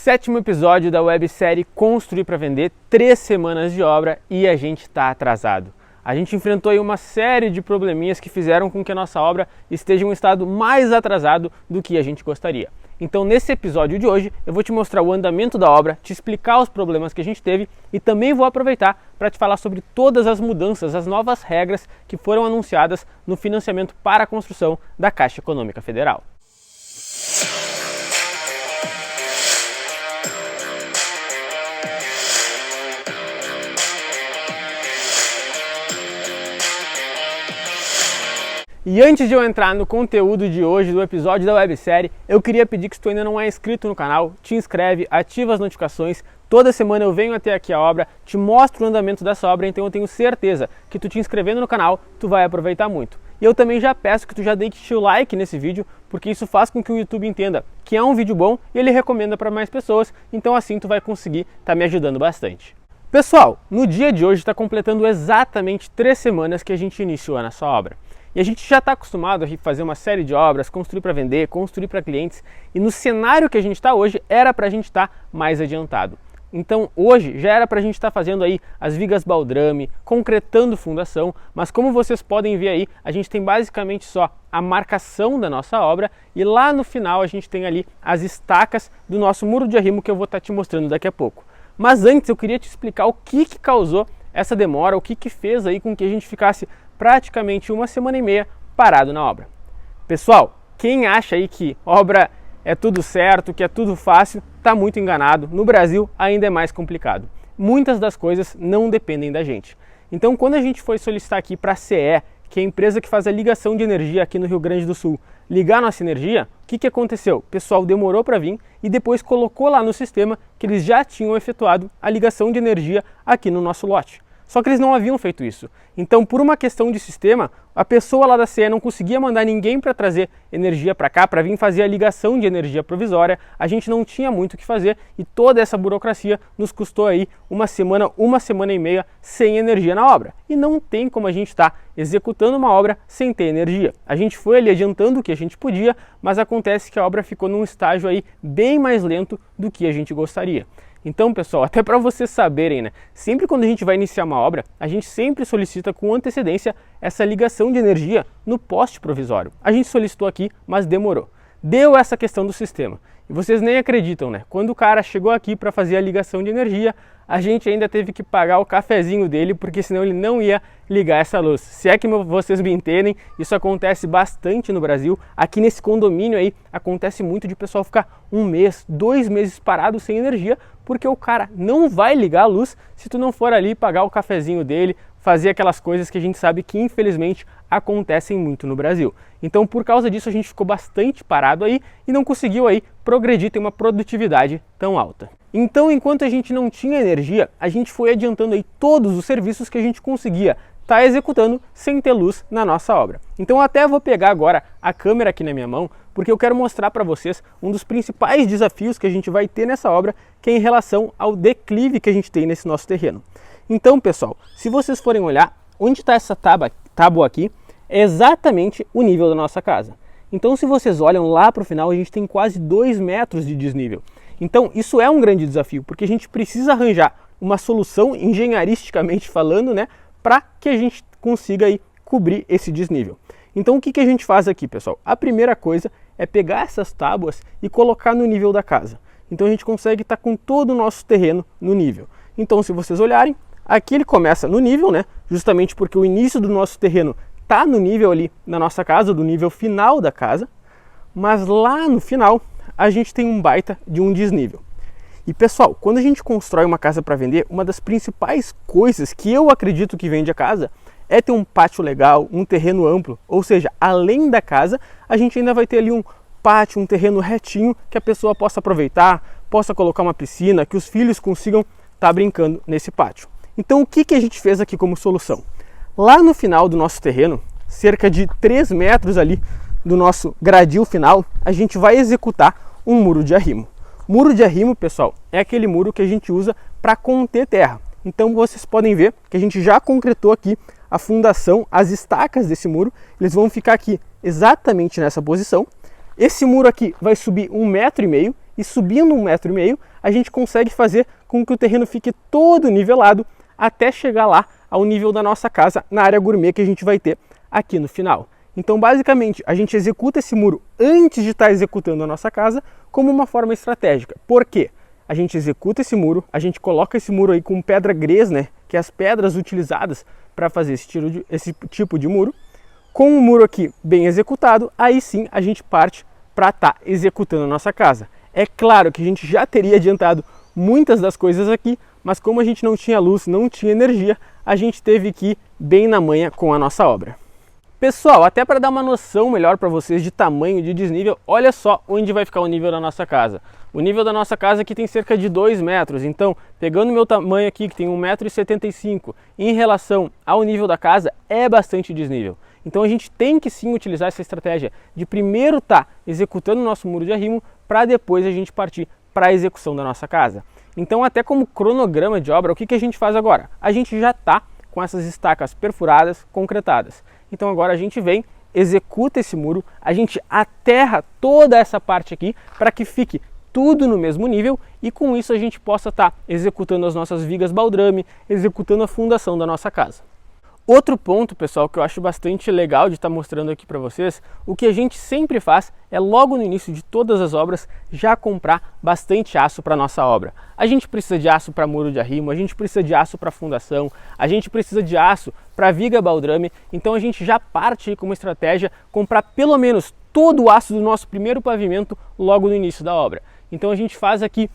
7º episódio da websérie Construir para Vender, 3 semanas de obra e a gente está atrasado. A gente enfrentou aí uma série de probleminhas que fizeram com que a nossa obra esteja em um estado mais atrasado do que a gente gostaria. Então nesse episódio de hoje eu vou te mostrar o andamento da obra, te explicar os problemas que a gente teve e também vou aproveitar para te falar sobre todas as mudanças, as novas regras que foram anunciadas no financiamento para a construção da Caixa Econômica Federal. E antes de eu entrar no conteúdo de hoje, do episódio da websérie, eu queria pedir que se tu ainda não é inscrito no canal, te inscreve, ativa as notificações. Toda semana eu venho até aqui a obra, te mostro o andamento dessa obra, então eu tenho certeza que tu te inscrevendo no canal, tu vai aproveitar muito. E eu também já peço que tu já deixe o like nesse vídeo, porque isso faz com que o YouTube entenda que é um vídeo bom e ele recomenda para mais pessoas, então assim tu vai conseguir estar me ajudando bastante. Pessoal, no dia de hoje está completando exatamente 3 semanas que a gente iniciou a nossa obra. E a gente já está acostumado a fazer uma série de obras, construir para vender, construir para clientes, e no cenário que a gente está hoje, era para a gente estar mais adiantado. Então hoje já era para a gente estar fazendo aí as vigas baldrame, concretando fundação, mas como vocês podem ver aí, a gente tem basicamente só a marcação da nossa obra e lá no final a gente tem ali as estacas do nosso muro de arrimo que eu vou estar te mostrando daqui a pouco. Mas antes eu queria te explicar o que causou essa demora, o que fez aí com que a gente ficasse praticamente 1 semana e meia parado na obra. Pessoal, quem acha aí que obra é tudo certo, que é tudo fácil, está muito enganado. No Brasil ainda é mais complicado. Muitas das coisas não dependem da gente. Então quando a gente foi solicitar aqui para a CE, que é a empresa que faz a ligação de energia aqui no Rio Grande do Sul, ligar nossa energia, o que aconteceu? O pessoal demorou para vir e depois colocou lá no sistema que eles já tinham efetuado a ligação de energia aqui no nosso lote. Só que eles não haviam feito isso. Então, por uma questão de sistema, a pessoa lá da CE não conseguia mandar ninguém para trazer energia para cá, para vir fazer a ligação de energia provisória. A gente não tinha muito o que fazer e toda essa burocracia nos custou aí 1 semana e meia sem energia na obra. E não tem como a gente estar executando uma obra sem ter energia. A gente foi ali adiantando o que a gente podia, mas acontece que a obra ficou num estágio aí bem mais lento do que a gente gostaria. Então, pessoal, até para vocês saberem, né? Sempre quando a gente vai iniciar uma obra, a gente sempre solicita com antecedência essa ligação de energia no poste provisório. A gente solicitou aqui, mas demorou. Deu essa questão do sistema. E vocês nem acreditam, né? Quando o cara chegou aqui para fazer a ligação de energia, a gente ainda teve que pagar o cafezinho dele, porque senão ele não ia ligar essa luz. Se é que vocês me entendem, isso acontece bastante no Brasil. Aqui nesse condomínio aí, acontece muito de o pessoal ficar 1 mês, 2 meses parado sem energia, porque o cara não vai ligar a luz se tu não for ali pagar o cafezinho dele, fazer aquelas coisas que a gente sabe que infelizmente acontecem muito no Brasil. Então por causa disso a gente ficou bastante parado aí e não conseguiu aí progredir, ter uma produtividade tão alta. Então enquanto a gente não tinha energia, a gente foi adiantando aí todos os serviços que a gente conseguia estar executando sem ter luz na nossa obra. Então até vou pegar agora a câmera aqui na minha mão, porque eu quero mostrar para vocês um dos principais desafios que a gente vai ter nessa obra, que é em relação ao declive que a gente tem nesse nosso terreno. Então, pessoal, se vocês forem olhar, onde está essa tábua aqui, é exatamente o nível da nossa casa. Então, se vocês olham lá para o final, a gente tem quase 2 metros de desnível. Então, isso é um grande desafio, porque a gente precisa arranjar uma solução, engenharisticamente falando, né, para que a gente consiga aí cobrir esse desnível. Então, o que a gente faz aqui, pessoal? A primeira coisa é pegar essas tábuas e colocar no nível da casa. Então, a gente consegue estar com todo o nosso terreno no nível. Então, se vocês olharem, aqui ele começa no nível, né? Justamente porque o início do nosso terreno está no nível ali na nossa casa, do nível final da casa, mas lá no final a gente tem um baita de um desnível. E pessoal, quando a gente constrói uma casa para vender, uma das principais coisas que eu acredito que vende a casa é ter um pátio legal, um terreno amplo, ou seja, além da casa, a gente ainda vai ter ali um pátio, um terreno retinho que a pessoa possa aproveitar, possa colocar uma piscina, que os filhos consigam estar brincando nesse pátio. Então o que a gente fez aqui como solução? Lá no final do nosso terreno, cerca de 3 metros ali do nosso gradil final, a gente vai executar um muro de arrimo. Muro de arrimo, pessoal, é aquele muro que a gente usa para conter terra. Então vocês podem ver que a gente já concretou aqui a fundação, as estacas desse muro, eles vão ficar aqui exatamente nessa posição. Esse muro aqui vai subir 1,5 m e subindo 1,5 m, a gente consegue fazer com que o terreno fique todo nivelado até chegar lá ao nível da nossa casa na área gourmet que a gente vai ter aqui no final. Então, basicamente, a gente executa esse muro antes de estar executando a nossa casa como uma forma estratégica. Por quê? A gente executa esse muro, a gente coloca esse muro aí com pedra grès, né, que é as pedras utilizadas para fazer esse tipo de muro. Com o muro aqui bem executado, aí sim a gente parte para estar executando a nossa casa. É claro que a gente já teria adiantado muitas das coisas aqui, mas como a gente não tinha luz, não tinha energia, a gente teve que ir bem na manha com a nossa obra. Pessoal, até para dar uma noção melhor para vocês de tamanho, de desnível, olha só onde vai ficar o nível da nossa casa. O nível da nossa casa aqui tem cerca de 2 metros, então pegando o meu tamanho aqui, que tem 1,75 m, em relação ao nível da casa, é bastante desnível. Então a gente tem que sim utilizar essa estratégia de primeiro estar executando o nosso muro de arrimo, para depois a gente partir para a execução da nossa casa. Então, até como cronograma de obra, o que a gente faz agora? A gente já está com essas estacas perfuradas, concretadas. Então agora a gente vem, executa esse muro, a gente aterra toda essa parte aqui para que fique tudo no mesmo nível e com isso a gente possa estar executando as nossas vigas baldrame, executando a fundação da nossa casa. Outro ponto, pessoal, que eu acho bastante legal de estar mostrando aqui para vocês, o que a gente sempre faz é logo no início de todas as obras já comprar bastante aço para nossa obra. A gente precisa de aço para muro de arrimo, a gente precisa de aço para fundação, a gente precisa de aço para viga baldrame, então a gente já parte aí com uma estratégia comprar pelo menos todo o aço do nosso primeiro pavimento logo no início da obra. Então a gente faz aqui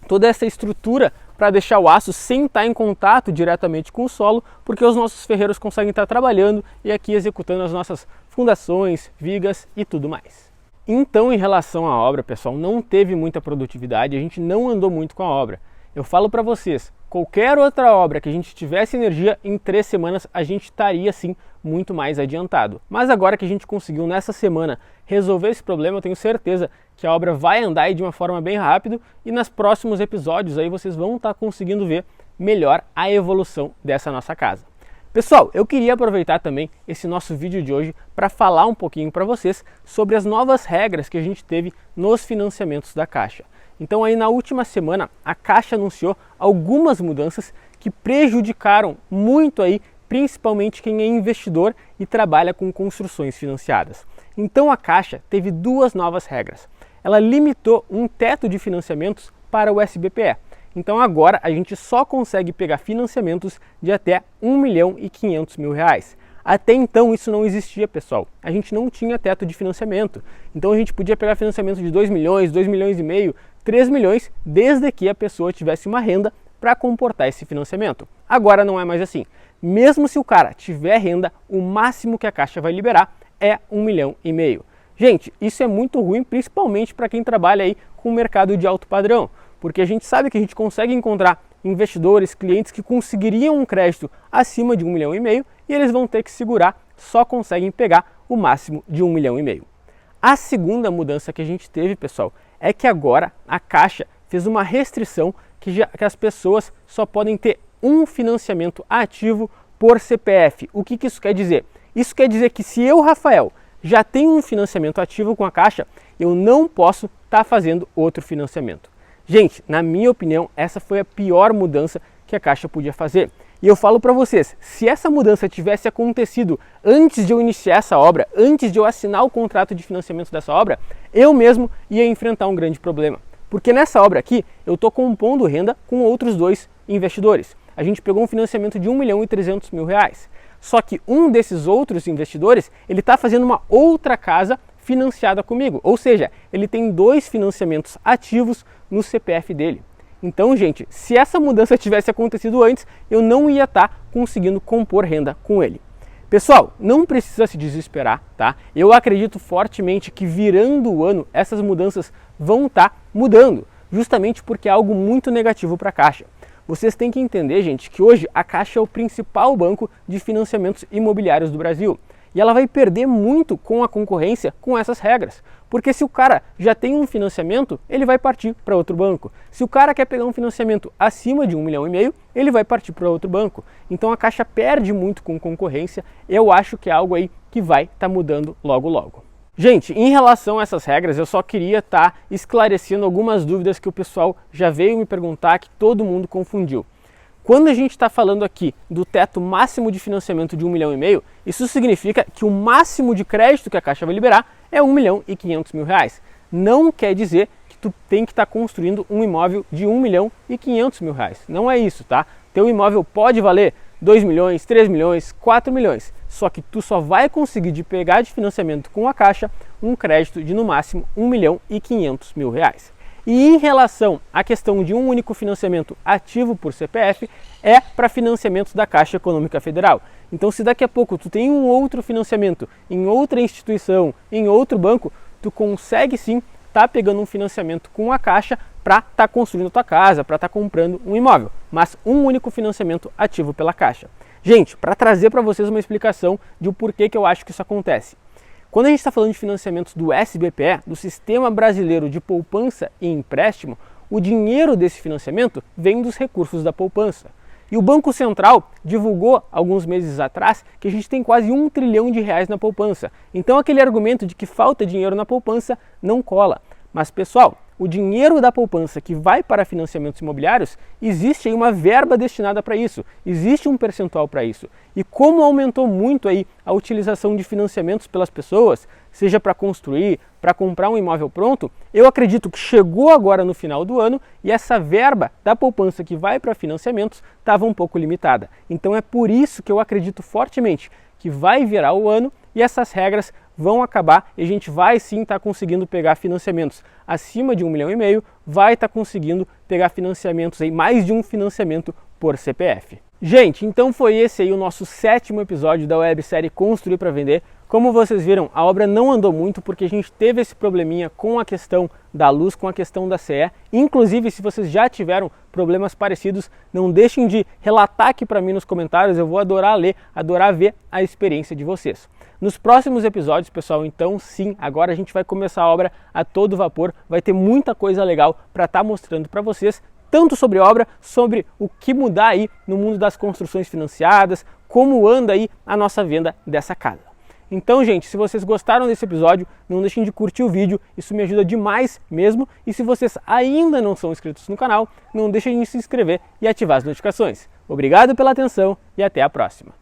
toda essa estrutura para deixar o aço sem estar em contato diretamente com o solo, porque os nossos ferreiros conseguem estar trabalhando e aqui executando as nossas fundações, vigas e tudo mais. Então, em relação à obra, pessoal, não teve muita produtividade, a gente não andou muito com a obra. Eu falo para vocês, qualquer outra obra que a gente tivesse energia, em 3 semanas a gente estaria sim muito mais adiantado. Mas agora que a gente conseguiu nessa semana resolver esse problema, eu tenho certeza que a obra vai andar aí de uma forma bem rápida e nos próximos episódios aí vocês vão estar conseguindo ver melhor a evolução dessa nossa casa. Pessoal, eu queria aproveitar também esse nosso vídeo de hoje para falar um pouquinho para vocês sobre as novas regras que a gente teve nos financiamentos da Caixa. Então aí na última semana a Caixa anunciou algumas mudanças que prejudicaram muito aí, principalmente quem é investidor e trabalha com construções financiadas. Então a Caixa teve 2 novas regras. Ela limitou um teto de financiamentos para o SBPE. Então agora a gente só consegue pegar financiamentos de até R$1.500.000. Até então isso não existia, pessoal. A gente não tinha teto de financiamento. Então a gente podia pegar financiamento de 2 milhões, 2,5 milhões, 3 milhões, desde que a pessoa tivesse uma renda para comportar esse financiamento. Agora não é mais assim. Mesmo se o cara tiver renda, o máximo que a Caixa vai liberar é R$1,5 milhão. Gente, isso é muito ruim, principalmente para quem trabalha aí com o mercado de alto padrão, porque a gente sabe que a gente consegue encontrar investidores, clientes que conseguiriam um crédito acima de R$1,5 milhão e eles vão ter que segurar, só conseguem pegar o máximo de R$1,5 milhão. A segunda mudança que a gente teve, pessoal, é que agora a Caixa fez uma restrição que as pessoas só podem ter um financiamento ativo por CPF. O que isso quer dizer? Isso quer dizer que se eu, Rafael, já tenho um financiamento ativo com a Caixa, eu não posso estar fazendo outro financiamento. Gente, na minha opinião, essa foi a pior mudança que a Caixa podia fazer. E eu falo para vocês, se essa mudança tivesse acontecido antes de eu iniciar essa obra, antes de eu assinar o contrato de financiamento dessa obra, eu mesmo ia enfrentar um grande problema. Porque nessa obra aqui, eu estou compondo renda com outros 2 investidores. A gente pegou um financiamento de R$1.300.000. Só que um desses outros investidores, ele está fazendo uma outra casa financiada comigo. Ou seja, ele tem 2 financiamentos ativos no CPF dele. Então, gente, se essa mudança tivesse acontecido antes, eu não ia estar conseguindo compor renda com ele. Pessoal, não precisa se desesperar, tá? Eu acredito fortemente que virando o ano, essas mudanças vão estar mudando, justamente porque é algo muito negativo para a Caixa. Vocês têm que entender, gente, que hoje a Caixa é o principal banco de financiamentos imobiliários do Brasil. E ela vai perder muito com a concorrência com essas regras. Porque se o cara já tem um financiamento, ele vai partir para outro banco. Se o cara quer pegar um financiamento acima de R$1,5 milhão, ele vai partir para outro banco. Então a Caixa perde muito com concorrência. Eu acho que é algo aí que vai estar mudando logo logo. Gente, em relação a essas regras, eu só queria estar esclarecendo algumas dúvidas que o pessoal já veio me perguntar, que todo mundo confundiu. Quando a gente está falando aqui do teto máximo de financiamento de 1,5 milhão, isso significa que o máximo de crédito que a Caixa vai liberar é 1.500.000 reais. Não quer dizer que tu tem que estar construindo um imóvel de 1.500.000 reais. Não é isso, tá? Teu imóvel pode valer 2 milhões, 3 milhões, 4 milhões. Só que tu só vai conseguir de pegar de financiamento com a Caixa um crédito de no máximo 1.500.000 reais. E em relação à questão de um único financiamento ativo por CPF, é para financiamentos da Caixa Econômica Federal. Então, se daqui a pouco tu tem um outro financiamento em outra instituição, em outro banco, tu consegue sim estar pegando um financiamento com a Caixa para estar construindo a tua casa, para estar comprando um imóvel, mas um único financiamento ativo pela Caixa. Gente, para trazer para vocês uma explicação de o porquê que eu acho que isso acontece. Quando a gente está falando de financiamentos do SBPE, do Sistema Brasileiro de Poupança e Empréstimo, o dinheiro desse financiamento vem dos recursos da poupança. E o Banco Central divulgou alguns meses atrás que a gente tem quase 1 trilhão de reais na poupança. Então aquele argumento de que falta dinheiro na poupança não cola. Mas pessoal, o dinheiro da poupança que vai para financiamentos imobiliários, existe aí uma verba destinada para isso, existe um percentual para isso. E como aumentou muito aí a utilização de financiamentos pelas pessoas, seja para construir, para comprar um imóvel pronto, eu acredito que chegou agora no final do ano e essa verba da poupança que vai para financiamentos estava um pouco limitada. Então é por isso que eu acredito fortemente que vai virar o ano e essas regras vão acabar e a gente vai sim estar conseguindo pegar financiamentos acima de 1,5 milhão, vai estar conseguindo pegar financiamentos aí, mais de um financiamento por CPF. Gente, então foi esse aí o nosso 7º episódio da websérie Construir para Vender. Como vocês viram, a obra não andou muito porque a gente teve esse probleminha com a questão da luz, com a questão da CE. Inclusive, se vocês já tiveram problemas parecidos, não deixem de relatar aqui para mim nos comentários, eu vou adorar ler, adorar ver a experiência de vocês. Nos próximos episódios, pessoal, então sim, agora a gente vai começar a obra a todo vapor, vai ter muita coisa legal para estar mostrando para vocês, tanto sobre obra, sobre o que mudar aí no mundo das construções financiadas, como anda aí a nossa venda dessa casa. Então, gente, se vocês gostaram desse episódio, não deixem de curtir o vídeo, isso me ajuda demais mesmo. E se vocês ainda não são inscritos no canal, não deixem de se inscrever e ativar as notificações. Obrigado pela atenção e até a próxima.